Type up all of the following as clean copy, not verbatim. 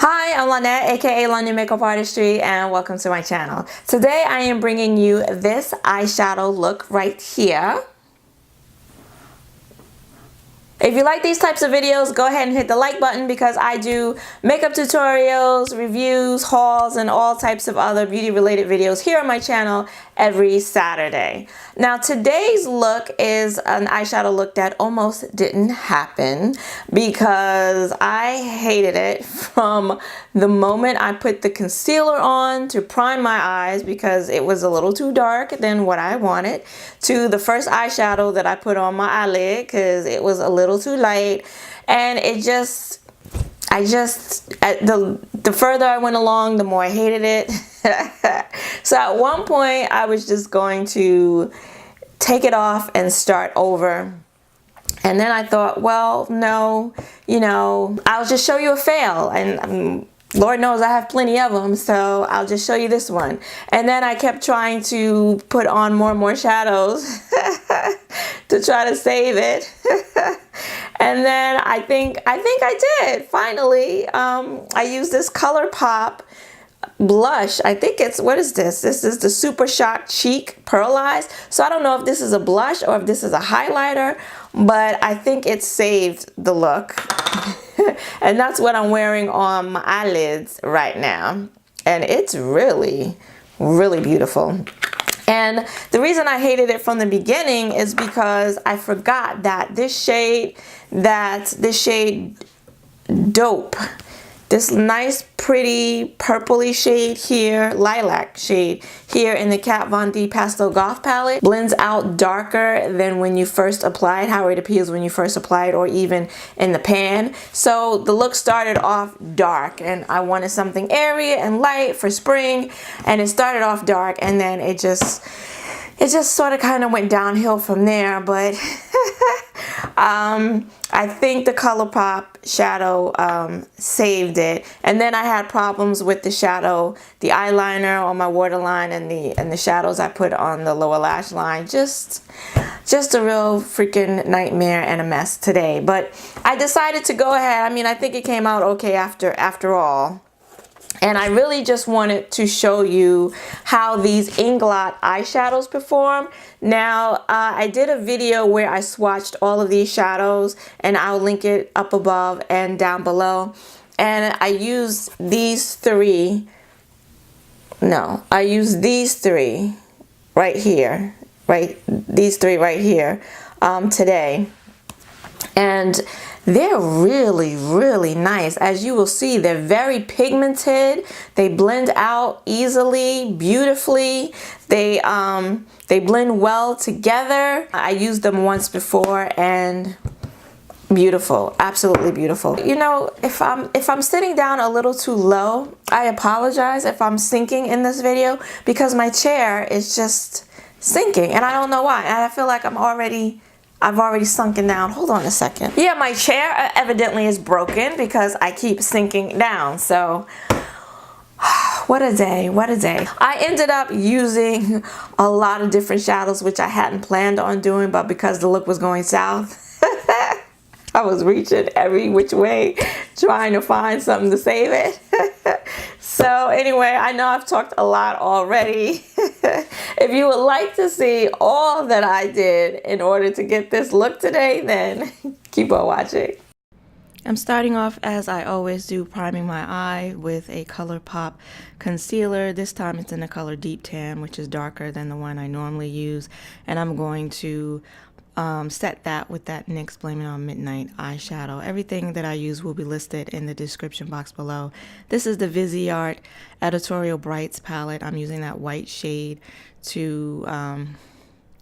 Hi, I'm Lynette, aka London Makeup Artistry, and welcome to my channel. Today I am bringing you this eyeshadow look right here. If you like these types of videos, go ahead and hit the like button because I do makeup tutorials, reviews, hauls, and all types of other beauty related videos here on my channel every Saturday. Now today's look is an eyeshadow look that almost didn't happen because I hated it from the moment I put the concealer on to prime my eyes because it was a little too dark than what I wanted, to the first eyeshadow that I put on my eyelid because it was a little too light, and the further I went along, the more I hated it. So at one point I was just going to take it off and start over, and then I thought, well, no, I'll just show you a fail, and Lord knows I have plenty of them, so I'll just show you this one. And then I kept trying to put on more and more shadows to try to save it. And then I think I did finally. I used this Colourpop blush. I think it's, what is this? This is the Super Shock Cheek Pearlized. So I don't know if this is a blush or if this is a highlighter, but I think it saved the look. And that's what I'm wearing on my eyelids right now. And it's really, really beautiful. And the reason I hated it from the beginning is because I forgot that this shade Dope, this nice pretty purpley shade here, lilac shade here in the Kat Von D Pastel Goth palette, blends out darker than when you first apply it, how it appears when you first apply it, or even in the pan. So the look started off dark, and I wanted something airy and light for spring, and it started off dark, and then it just sort of kind of went downhill from there. But I think the Colourpop shadow saved it. And then I had problems with the shadow, the eyeliner on my waterline, and the shadows I put on the lower lash line. Just a real freaking nightmare and a mess today. But I decided to go ahead. I mean, I think it came out okay after all. And I really just wanted to show you how these Inglot eyeshadows perform. Now, I did a video where I swatched all of these shadows, and I'll link it up above and down below. And I used these three right here, these three right here today. And they're really, really nice. As you will see, they're very pigmented. They blend out easily, beautifully. They blend well together. I used them once before, and beautiful, absolutely beautiful. If I'm sitting down a little too low, I apologize if I'm sinking in this video, because my chair is just sinking, and I don't know why. And I feel like I've already sunken down. Hold on a second. Yeah, my chair evidently is broken because I keep sinking down. So what a day, what a day. I ended up using a lot of different shadows, which I hadn't planned on doing, but because the look was going south, I was reaching every which way trying to find something to save it. So anyway, I know I've talked a lot already. If you would like to see all that I did in order to get this look today, then keep on watching. I'm starting off, as I always do, priming my eye with a Colourpop concealer. This time it's in the color Deep Tan, which is darker than the one I normally use. And I'm going to set that with that NYX Blame It On Midnight eyeshadow. Everything that I use will be listed in the description box below. This is the Viseart Editorial Brights palette. I'm using that white shade to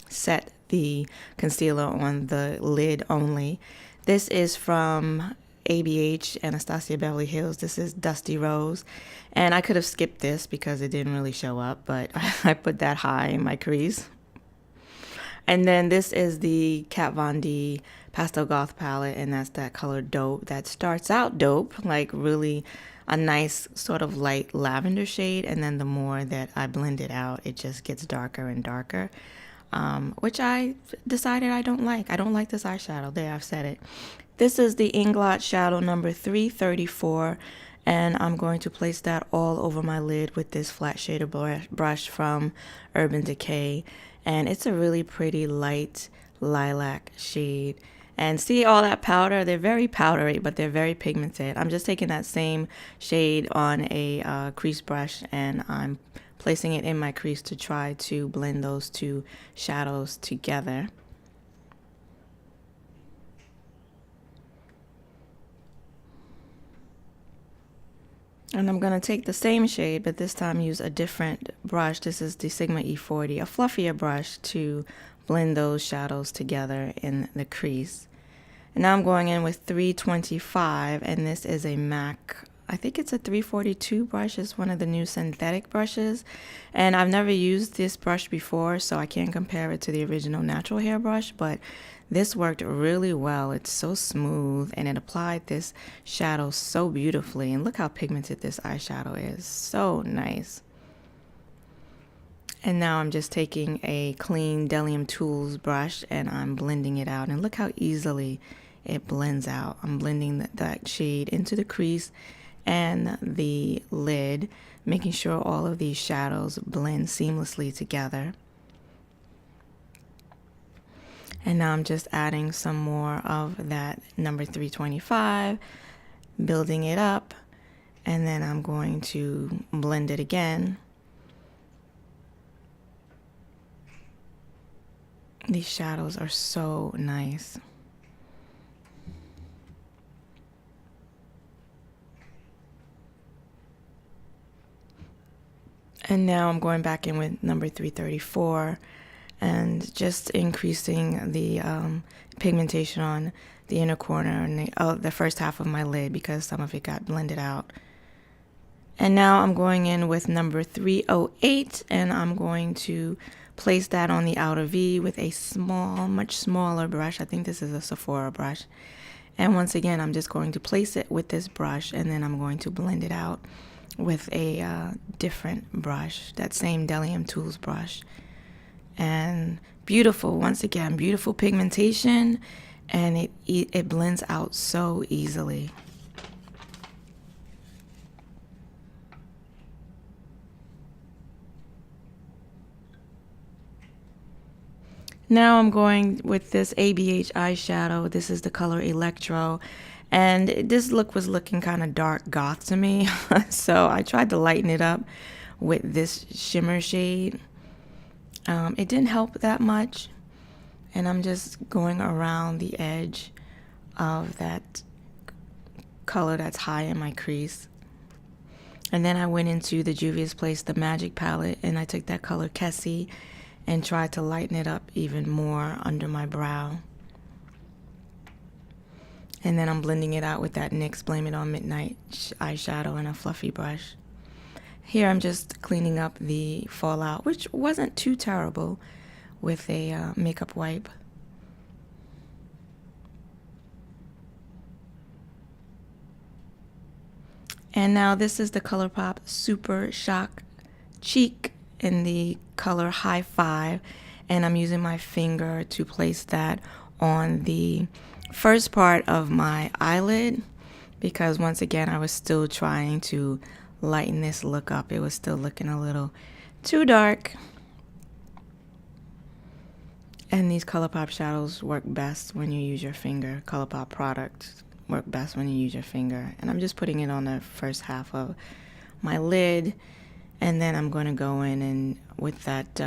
set the concealer on the lid only. This is from ABH, Anastasia Beverly Hills. This is Dusty Rose, and I could have skipped this because it didn't really show up, but I put that high in my crease. And then this is the Kat Von D Pastel Goth palette, and that's that color Dope. That starts out dope, like really a nice sort of light lavender shade, and then the more that I blend it out, it just gets darker and darker, which I decided I don't like. I don't like this eyeshadow. There, I've said it. This is the Inglot shadow number 334, And I'm going to place that all over my lid with this flat shader brush from Urban Decay. And it's a really pretty light lilac shade. And see all that powder? They're very powdery, but they're very pigmented. I'm just taking that same shade on a crease brush, and I'm placing it in my crease to try to blend those two shadows together. And I'm going to take the same shade, but this time use a different brush. This is the Sigma E40, a fluffier brush, to blend those shadows together in the crease. And now I'm going in with 325, and this is a MAC, I think it's a 342 brush. It's one of the new synthetic brushes. And I've never used this brush before, so I can't compare it to the original natural hair brush, but this worked really well. It's so smooth, and it applied this shadow so beautifully. And look how pigmented this eyeshadow is. So nice. And now I'm just taking a clean Delium Tools brush and I'm blending it out. And look how easily it blends out. I'm blending that shade into the crease and the lid, making sure all of these shadows blend seamlessly together. And now I'm just adding some more of that number 325, building it up, and then I'm going to blend it again. These shadows are so nice. And now I'm going back in with number 334 and just increasing the pigmentation on the inner corner and the first half of my lid, because some of it got blended out. And now I'm going in with number 308, and I'm going to place that on the outer V with a small, much smaller brush. I think this is a Sephora brush. And once again, I'm just going to place it with this brush, and then I'm going to blend it out with a different brush, that same Delium Tools brush. And beautiful, once again, beautiful pigmentation, and it blends out so easily. Now I'm going with this ABH eyeshadow. This is the color Electro. And this look was looking kind of dark goth to me. So I tried to lighten it up with this shimmer shade. It didn't help that much. And I'm just going around the edge of that color that's high in my crease. And then I went into the Juvia's Place, the Magic palette, and I took that color Kesi and tried to lighten it up even more under my brow. And then I'm blending it out with that NYX Blame It On Midnight eyeshadow and a fluffy brush. Here I'm just cleaning up the fallout, which wasn't too terrible, with a makeup wipe. And now this is the Colourpop Super Shock Cheek in the color High Five, and I'm using my finger to place that on the first part of my eyelid, because once again I was still trying to lighten this look up. It was still looking a little too dark. And these Colourpop shadows work best when you use your finger. Colourpop products work best when you use your finger. And I'm just putting it on the first half of my lid, and then I'm going to go in and with that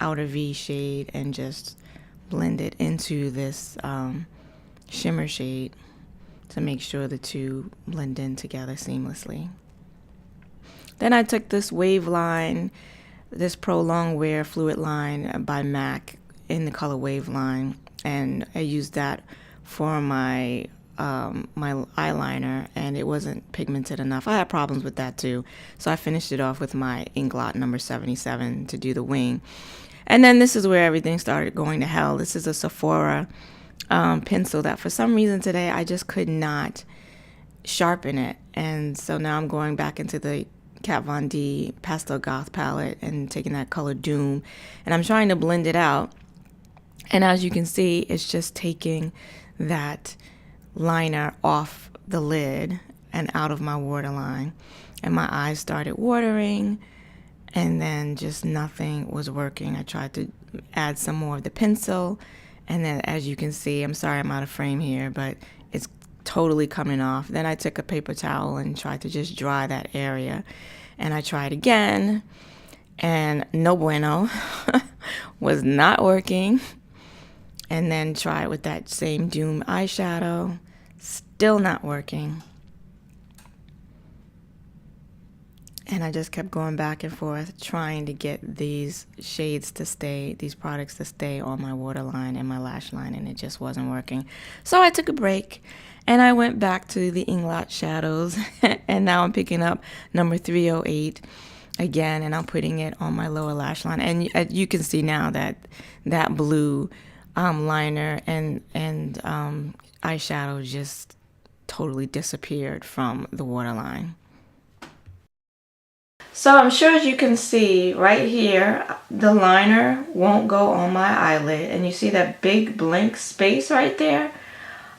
outer V shade and just blend it into this shimmer shade to make sure the two blend in together seamlessly. Then I took this Waveline, this Pro Longwear Fluidline by MAC in the color Waveline, and I used that for my my eyeliner, and it wasn't pigmented enough. I had problems with that too, so I finished it off with my Inglot number 77 to do the wing. And then this is where everything started going to hell. This is a Sephora pencil that for some reason today I just could not sharpen it, and so now I'm going back into the Kat Von D Pastel Goth palette and taking that color Doom, and I'm trying to blend it out. And as you can see, it's just taking that liner off the lid. and out of my waterline, and my eyes started watering, and then just nothing was working. I tried to add some more of the pencil, and then as you can see, I'm sorry I'm out of frame here, but it's totally coming off. Then I took a paper towel and tried to just dry that area, and I tried again, and no bueno. Was not working. And then try with that same Doom eyeshadow, still not working. And I just kept going back and forth trying to get these shades to stay, these products to stay on my waterline and my lash line, and it just wasn't working. So I took a break and I went back to the Inglot shadows, and now I'm picking up number 308 again, and I'm putting it on my lower lash line. And you can see now that that blue liner and eyeshadow just totally disappeared from the waterline. So I'm sure as you can see right here, the liner won't go on my eyelid, and you see that big blank space right there.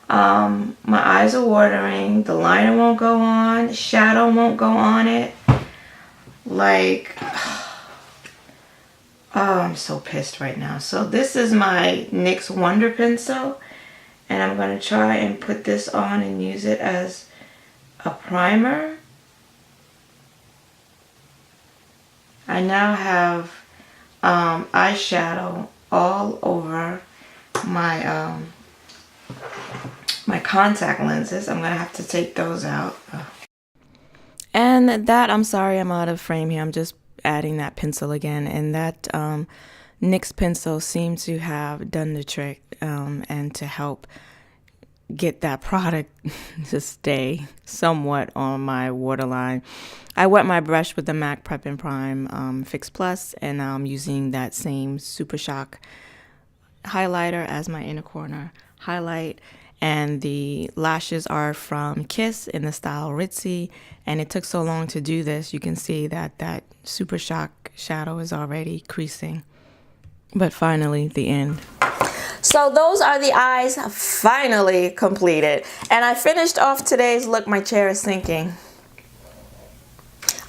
My eyes are watering, the liner won't go on, shadow won't go on it. Like, oh, I'm so pissed right now. So this is my NYX Wonder Pencil, and I'm going to try and put this on and use it as a primer. I now have eyeshadow all over my my contact lenses. I'm going to have to take those out. And that, I'm sorry I'm out of frame here. I'm just adding that pencil again. And that NYX pencil seems to have done the trick and to help get that product to stay somewhat on my waterline. I wet my brush with the MAC Prep and Prime Fix Plus, and now I'm using that same Super Shock highlighter as my inner corner highlight. And the lashes are from Kesi in the style Ritzy, and it took so long to do this. You can see that that Super Shock shadow is already creasing. But finally, the end. So those are the eyes finally completed. And I finished off today's look. My chair is sinking.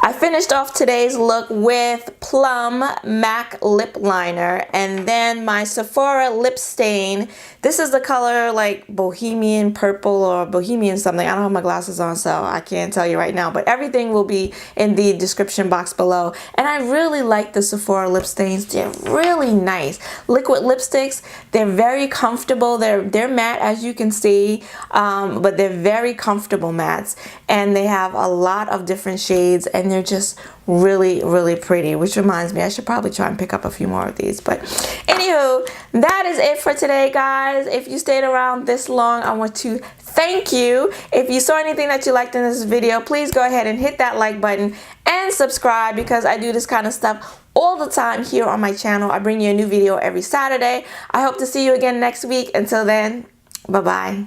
I finished off today's look with Plum MAC Lip Liner and then my Sephora Lip Stain. This is the color like Bohemian Purple or Bohemian something. I don't have my glasses on, so I can't tell you right now. But everything will be in the description box below. And I really like the Sephora Lip Stains. They're really nice. Liquid lipsticks. They're very comfortable. They're matte, as you can see, but they're very comfortable mattes. And they have a lot of different shades, and they're just really, really pretty, which reminds me I should probably try and pick up a few more of these. But anywho, that is it for today, guys. If you stayed around this long, I want to thank you. If you saw anything that you liked in this video, please go ahead and hit that like button and subscribe, because I do this kind of stuff all the time here on my channel. I bring you a new video every Saturday. I hope to see you again next week. Until then, bye-bye.